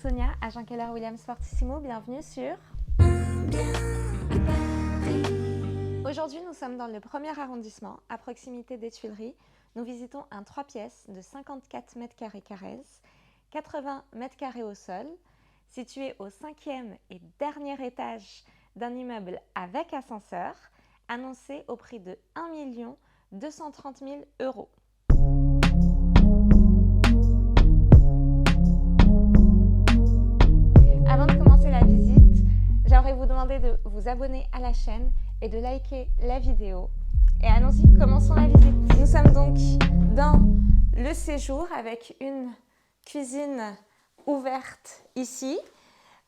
Sonia, agent Keller Williams Fortissimo, bienvenue sur... Aujourd'hui, nous sommes dans le 1er arrondissement, à proximité des Tuileries. Nous visitons un 3 pièces de 54 m² Carrez, 80 m² au sol, situé au 5e et dernier étage d'un immeuble avec ascenseur, annoncé au prix de 1 230 000 €. Avant de commencer la visite, j'aimerais vous demander de vous abonner à la chaîne et de liker la vidéo. Et allons-y, commençons la visite. Nous sommes donc dans le séjour avec une cuisine ouverte ici,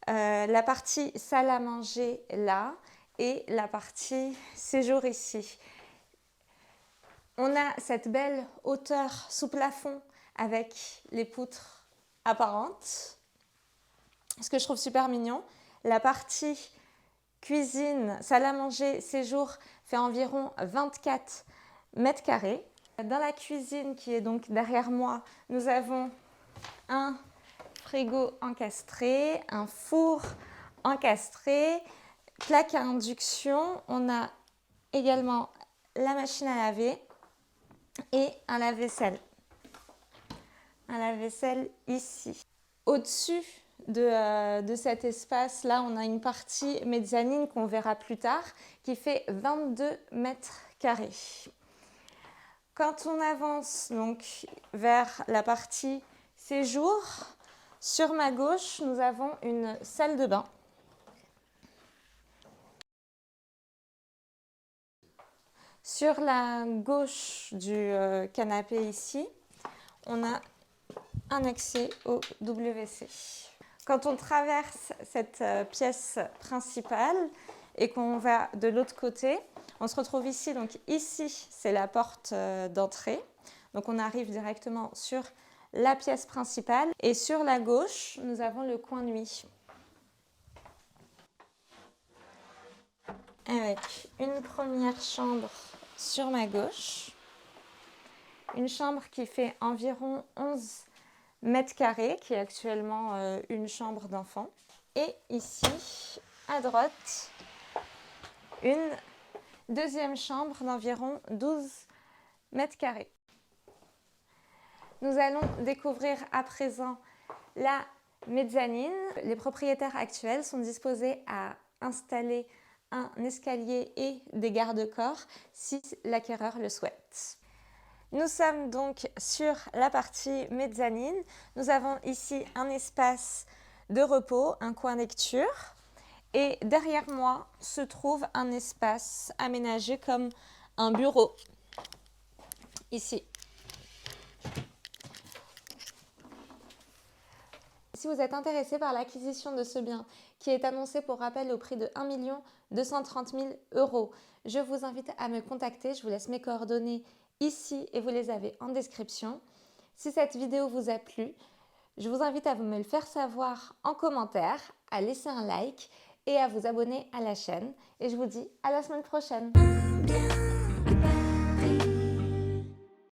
la partie salle à manger là et la partie séjour ici. On a cette belle hauteur sous plafond avec les poutres apparentes, ce que je trouve super mignon. La partie cuisine, salle à manger, séjour fait environ 24 m². Dans la cuisine qui est donc derrière moi, nous avons un frigo encastré, un four encastré, plaque à induction. On a également la machine à laver et un lave-vaisselle. Un lave-vaisselle ici. Au-dessus de cet espace-là, on a une partie mezzanine qu'on verra plus tard qui fait 22 m². Quand on avance donc vers la partie séjour, sur ma gauche, nous avons une salle de bain. Sur la gauche du canapé ici, on a un accès au WC. Quand on traverse cette pièce principale et qu'on va de l'autre côté, on se retrouve ici. Donc ici, c'est la porte d'entrée. Donc on arrive directement sur la pièce principale. Et sur la gauche, nous avons le coin nuit. Avec une première chambre sur ma gauche. Une chambre qui fait environ 11 m², qui est actuellement une chambre d'enfant. Et ici, à droite, une deuxième chambre d'environ 12 m². Nous allons découvrir à présent la mezzanine. Les propriétaires actuels sont disposés à installer un escalier et des garde-corps si l'acquéreur le souhaite. Nous sommes donc sur la partie mezzanine. Nous avons ici un espace de repos, un coin lecture. Et derrière moi se trouve un espace aménagé comme un bureau, ici. Si vous êtes intéressé par l'acquisition de ce bien, qui est annoncé pour rappel au prix de 1 230 000 €, je vous invite à me contacter. Je vous laisse mes coordonnées ici et vous les avez en description. Si cette vidéo vous a plu, je vous invite à me le faire savoir en commentaire, à laisser un like et à vous abonner à la chaîne. Et je vous dis à la semaine prochaine.